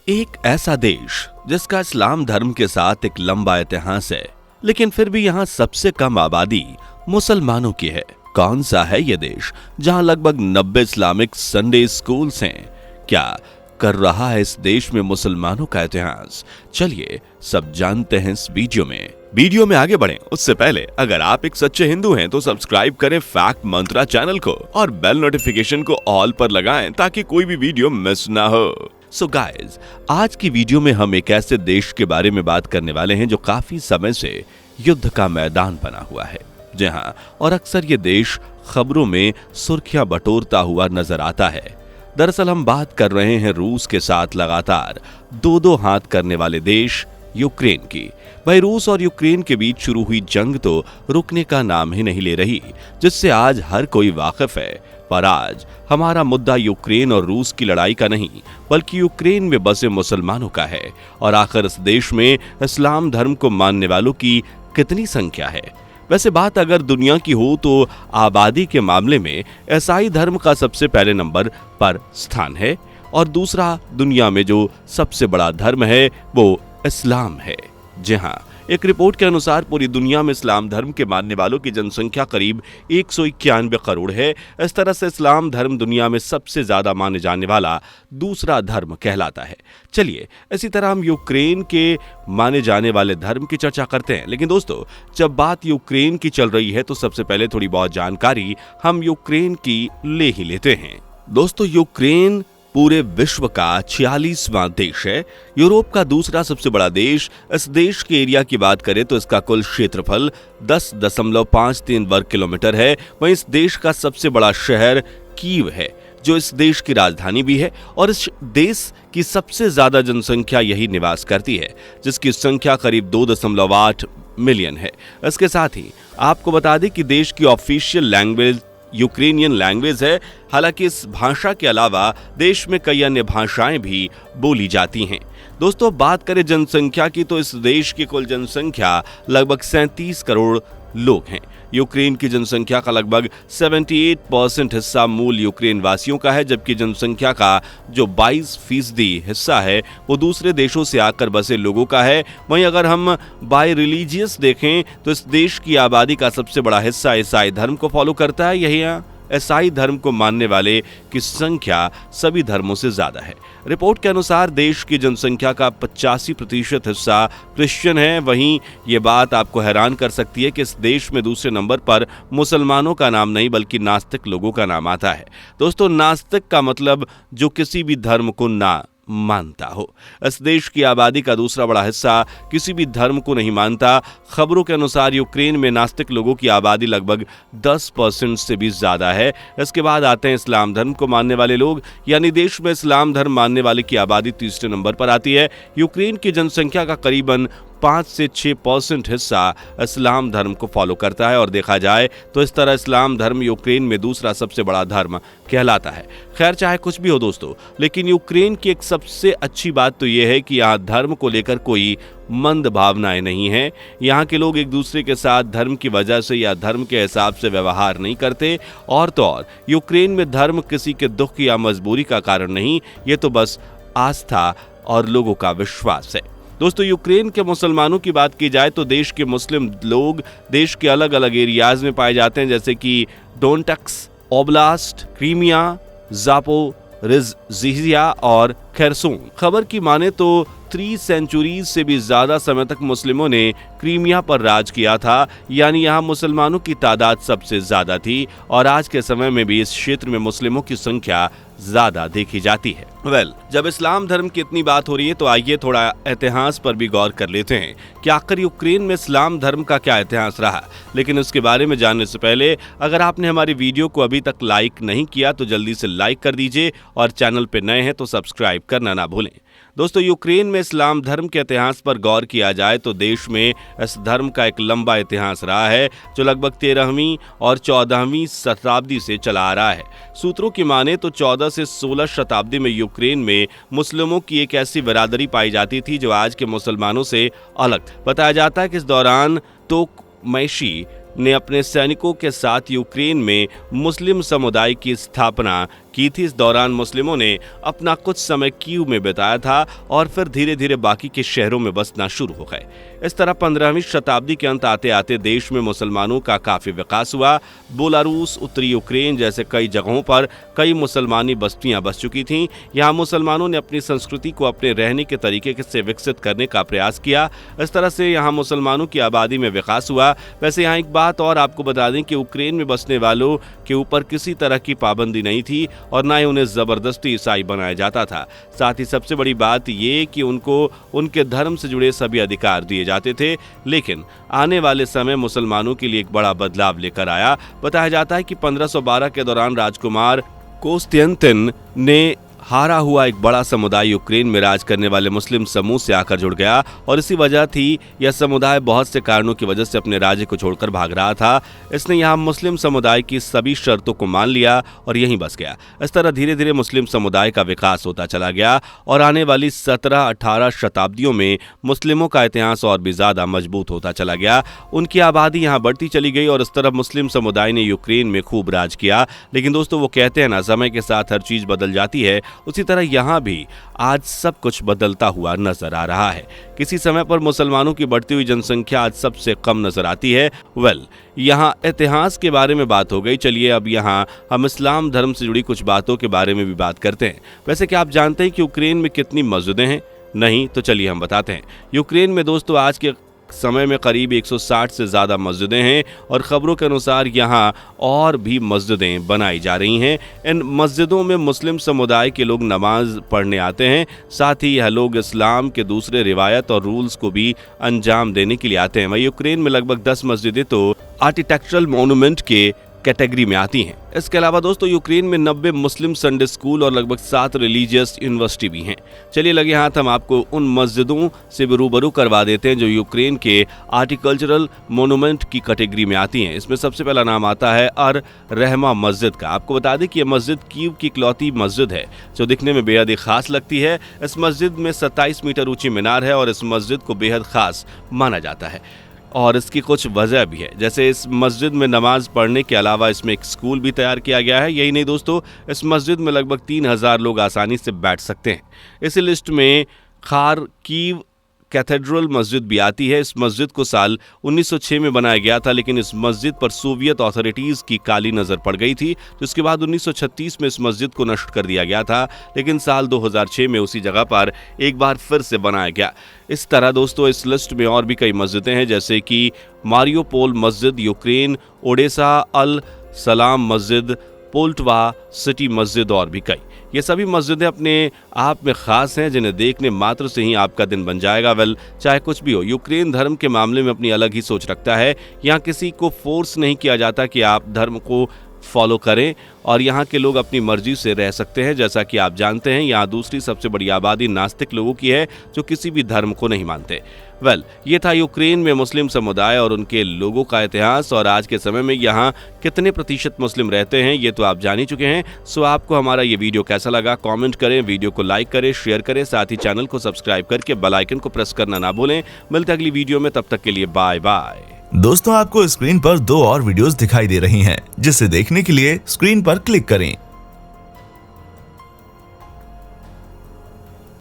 एक ऐसा देश जिसका इस्लाम धर्म के साथ एक लंबा इतिहास है, लेकिन फिर भी यहाँ सबसे कम आबादी मुसलमानों की है। कौन सा है ये देश जहाँ लगभग 90 इस्लामिक संडे स्कूल्स हैं? क्या कर रहा है इस देश में मुसलमानों का इतिहास? चलिए सब जानते हैं इस वीडियो में आगे बढ़ें उससे पहले अगर आप एक सच्चे हिंदू हैं तो सब्सक्राइब करें फैक्ट मंत्रा चैनल को और बेल नोटिफिकेशन को ऑल पर लगाएं ताकि कोई भी वीडियो मिस ना हो। सो गाइस, आज की वीडियो में हम एक ऐसे देश के बारे में बात करने वाले हैं जो काफी समय से युद्ध का मैदान बना हुआ है। जी हाँ, और अक्सर ये देश खबरों में सुर्खियां बटोरता हुआ नजर आता है। दरअसल हम बात कर रहे हैं रूस के साथ लगातार दो हाथ करने वाले देश यूक्रेन की। भाई, रूस और यूक्रेन के बीच शुरू हुई जंग तो रुकने का नाम ही नहीं ले रही, जिससे आज हर कोई वाकिफ है। पर आज हमारा मुद्दा यूक्रेन और रूस की लड़ाई का नहीं, बल्कि यूक्रेन में बसे मुसलमानों का है। और आखिर इस देश में इस्लाम धर्म को मानने वालों की कितनी संख्या है? वैसे बात अगर दुनिया की हो तो आबादी के मामले में ईसाई धर्म का सबसे पहले नंबर पर स्थान है और दूसरा दुनिया में जो सबसे बड़ा धर्म है वो इस्लाम है। जी हाँ, एक रिपोर्ट के अनुसार पूरी दुनिया में इस्लाम धर्म के मानने वालों की जनसंख्या करीब 191 करोड़ है। इस तरह से इस्लाम धर्म दुनिया में सबसे ज्यादा माने जाने वाला दूसरा धर्म कहलाता है। चलिए इसी तरह हम यूक्रेन के माने जाने वाले धर्म की चर्चा करते हैं। लेकिन दोस्तों, जब बात यूक्रेन की चल रही है तो सबसे पहले थोड़ी बहुत जानकारी हम यूक्रेन की ले ही लेते हैं। दोस्तों, यूक्रेन पूरे विश्व का 46वां देश है, यूरोप का दूसरा सबसे बड़ा देश। इस देश के एरिया की बात करें तो इसका कुल क्षेत्रफल 10.53 वर्ग किलोमीटर है। वहीं इस देश का सबसे बड़ा शहर कीव है, जो इस देश की राजधानी भी है। और इस देश की सबसे ज्यादा जनसंख्या यही निवास करती है, जिसकी संख्या करीब 2.8 मिलियन है। इसके साथ ही आपको बता दें कि देश की ऑफिशियल लैंग्वेज यूक्रेनियन लैंग्वेज है। हालांकि इस भाषा के अलावा देश में कई अन्य भाषाएं भी बोली जाती हैं। दोस्तों, बात करें जनसंख्या की तो इस देश की कुल जनसंख्या लगभग 37 करोड़ लोग हैं। यूक्रेन की जनसंख्या का लगभग 78% हिस्सा मूल यूक्रेन वासियों का है, जबकि जनसंख्या का जो 22% हिस्सा है वो दूसरे देशों से आकर बसे लोगों का है। वहीं अगर हम बाय रिलीजियस देखें तो इस देश की आबादी का सबसे बड़ा हिस्सा ईसाई धर्म को फॉलो करता है। यही ईसाई धर्म को मानने वाले की संख्या सभी धर्मों से ज्यादा है। रिपोर्ट के अनुसार देश की जनसंख्या का 85% हिस्सा क्रिश्चियन है। वहीं ये बात आपको हैरान कर सकती है कि इस देश में दूसरे नंबर पर मुसलमानों का नाम नहीं बल्कि नास्तिक लोगों का नाम आता है। दोस्तों, नास्तिक का मतलब जो किसी भी धर्म को ना मानता हो। इस देश की आबादी का दूसरा बड़ा हिस्सा किसी भी धर्म को नहीं मानता। खबरों के अनुसार यूक्रेन में नास्तिक लोगों की आबादी लगभग 10% से भी ज्यादा है। इसके बाद आते हैं इस्लाम धर्म को मानने वाले लोग, यानी देश में इस्लाम धर्म मानने वाले की आबादी तीसरे नंबर पर आती है। यूक्रेन की जनसंख्या का करीबन 5 से 6% हिस्सा इस्लाम धर्म को फॉलो करता है। और देखा जाए तो इस तरह इस्लाम धर्म यूक्रेन में दूसरा सबसे बड़ा धर्म कहलाता है। खैर, चाहे कुछ भी हो दोस्तों, लेकिन यूक्रेन की एक सबसे अच्छी बात तो यह है कि यहाँ धर्म को लेकर कोई मंद भावनाएं नहीं है। यहाँ के लोग एक दूसरे के साथ धर्म की वजह से या धर्म के हिसाब से व्यवहार नहीं करते। और तो और यूक्रेन में धर्म किसी के दुख या मजबूरी का कारण नहीं, ये तो बस आस्था और लोगों का विश्वास है। दोस्तों, यूक्रेन के मुसलमानों की बात की जाए तो देश के मुस्लिम लोग देश के अलग अलग एरियाज में पाए जाते हैं, जैसे कि डोनेट्स्क ओब्लास्ट, क्रीमिया, जापोरिज़िया और खेरसोन। खबर की माने तो 3 सेंचुरीज से भी ज्यादा समय तक मुस्लिमों ने क्रीमिया पर राज किया था, यानी यहाँ मुसलमानों की तादाद सबसे ज्यादा थी। और आज के समय में भी इस क्षेत्र में मुस्लिमों की संख्या ज्यादा देखी जाती है। जब इस्लाम धर्म की इतनी बात हो रही है तो आइए थोड़ा इतिहास पर भी गौर कर लेते हैं कि आखिर यूक्रेन में इस्लाम धर्म का क्या इतिहास रहा। लेकिन उसके बारे में जानने से पहले अगर आपने हमारी वीडियो को अभी तक लाइक नहीं किया तो जल्दी से लाइक कर दीजिए और चैनल पर नए हैं तो सब्सक्राइब करना ना भूलें। दोस्तों, यूक्रेन में इस्लाम धर्म के इतिहास पर गौर किया जाए तो देश में इस धर्म का एक लंबा इतिहास रहा है, जो लगभग 13वीं और 14वीं शताब्दी से चला आ रहा है। सूत्रों की माने तो 14 से 16 शताब्दी में यूक्रेन में मुस्लिमों की एक ऐसी बिरादरी पाई जाती थी जो आज के मुसलमानों से अलग। बताया जाता है कि इस दौरान तोकमैशी ने अपने सैनिकों के साथ यूक्रेन में मुस्लिम समुदाय की स्थापना की थी। इस दौरान मुस्लिमों ने अपना कुछ समय कीव में बिताया था और फिर धीरे धीरे बाकी के शहरों में बसना शुरू हो गए। इस तरह 15वीं शताब्दी के अंत आते आते देश में मुसलमानों का काफी विकास हुआ। बेलारूस, उत्तरी यूक्रेन जैसे कई जगहों पर कई मुसलमानी बस्तियां बस चुकी थीं। यहाँ मुसलमानों ने अपनी संस्कृति को अपने रहने के तरीके से विकसित करने का प्रयास किया। इस तरह से यहाँ मुसलमानों की आबादी में विकास हुआ। वैसे यहाँ एक बात और आपको बता दें कि यूक्रेन में बसने वालों के ऊपर किसी तरह की पाबंदी नहीं थी और ना ही उन्हें जबरदस्ती ईसाई बनाया जाता था। साथ ही सबसे बड़ी बात ये कि उनको उनके धर्म से जुड़े सभी अधिकार दिए जाते थे। लेकिन आने वाले समय मुसलमानों के लिए एक बड़ा बदलाव लेकर आया। बताया जाता है कि 1512 के दौरान राजकुमार कोस्तियंतिन ने हारा हुआ एक बड़ा समुदाय यूक्रेन में राज करने वाले मुस्लिम समूह से आकर जुड़ गया और इसी वजह थी यह समुदाय बहुत से कारणों की वजह से अपने राज्य को छोड़कर भाग रहा था। इसने यहाँ मुस्लिम समुदाय की सभी शर्तों को मान लिया और यहीं बस गया। इस तरह धीरे धीरे मुस्लिम समुदाय का विकास होता चला गया और आने वाली 17-18 शताब्दियों में मुस्लिमों का इतिहास और भी ज्यादा मजबूत होता चला गया। उनकी आबादी यहाँ बढ़ती चली गई और इस तरह मुस्लिम समुदाय ने यूक्रेन में खूब राज किया। लेकिन दोस्तों वो कहते हैं ना, समय के साथ हर चीज बदल जाती है, उसी तरह यहाँ भी आज सब कुछ बदलता हुआ नजर आ रहा है। किसी समय पर मुसलमानों की बढ़ती हुई जनसंख्या आज सबसे कम नजर आती है। यहाँ इतिहास के बारे में बात हो गई। चलिए अब यहाँ हम इस्लाम धर्म से जुड़ी कुछ बातों के बारे में भी बात करते हैं। वैसे क्या आप जानते हैं कि यूक्रेन में कितनी मस्जिदें हैं? नहीं तो चलिए हम बताते हैं। यूक्रेन में दोस्तों आज के समय में करीब 160 से ज़्यादा मस्जिदें हैं और ख़बरों के अनुसार यहाँ और भी मस्जिदें बनाई जा रही हैं। इन मस्जिदों में मुस्लिम समुदाय के लोग नमाज पढ़ने आते हैं। साथ ही यह लोग इस्लाम के दूसरे रिवायत और रूल्स को भी अंजाम देने के लिए आते हैं। वहीं यूक्रेन में लगभग 10 मस्जिदें तो आर्किटेक्चरल मॉन्यूमेंट के कैटेगरी में आती हैं। इसके अलावा दोस्तों यूक्रेन में 90 मुस्लिम संडे स्कूल और लगभग 7 रिलीजियस यूनिवर्सिटी भी हैं। चलिए लगे हाथ हम आपको उन मस्जिदों से रूबरू करवा देते हैं जो यूक्रेन के आर्किटेक्चरल मॉन्यूमेंट की कैटेगरी में आती हैं। इसमें सबसे पहला नाम आता है अर रहमा मस्जिद का। आपको बता दें कि यह मस्जिद कीव की इकलौती मस्जिद है जो दिखने में बेहद ही खास लगती है। इस मस्जिद में 27 मीटर ऊंची मीनार है और इस मस्जिद को बेहद खास माना जाता है और इसकी कुछ वजह भी है। जैसे इस मस्जिद में नमाज पढ़ने के अलावा इसमें एक स्कूल भी तैयार किया गया है। यही नहीं दोस्तों, इस मस्जिद में लगभग 3000 लोग आसानी से बैठ सकते हैं। इसी लिस्ट में खारकीव कैथेड्रल मस्जिद भी आती है। इस मस्जिद को साल 1906 में बनाया गया था, लेकिन इस मस्जिद पर सोवियत अथॉरिटीज की काली नजर पड़ गई थी, जिसके बाद 1936 में इस मस्जिद को नष्ट कर दिया गया था। लेकिन साल 2006 में उसी जगह पर एक बार फिर से बनाया गया। इस तरह दोस्तों इस लिस्ट में और भी कई मस्जिदें हैं, जैसे कि मारियोपोल मस्जिद यूक्रेन, ओडेसा अल सलाम मस्जिद, पोल्टवा सिटी मस्जिद और भी कई। ये सभी मस्जिदें अपने आप में खास हैं, जिन्हें देखने मात्र से ही आपका दिन बन जाएगा। चाहे कुछ भी हो, यूक्रेन धर्म के मामले में अपनी अलग ही सोच रखता है। यहाँ किसी को फोर्स नहीं किया जाता कि आप धर्म को फॉलो करें और यहाँ के लोग अपनी मर्जी से रह सकते हैं। जैसा कि आप जानते हैं यहाँ दूसरी सबसे बड़ी आबादी नास्तिक लोगों की है जो किसी भी धर्म को नहीं मानते। ये था यूक्रेन में मुस्लिम समुदाय और उनके लोगों का इतिहास और आज के समय में यहाँ कितने प्रतिशत मुस्लिम रहते हैं ये तो आप जान ही चुके हैं। सो आपको हमारा ये वीडियो कैसा लगा कमेंट करें, वीडियो को लाइक करें, शेयर करें, साथ ही चैनल को सब्सक्राइब करके बेल आइकन को प्रेस करना ना भूलें। मिलते हैं अगली वीडियो में, तब तक के लिए बाय बाय। दोस्तों आपको स्क्रीन पर 2 और वीडियोस दिखाई दे रही हैं, जिसे देखने के लिए स्क्रीन पर क्लिक करें।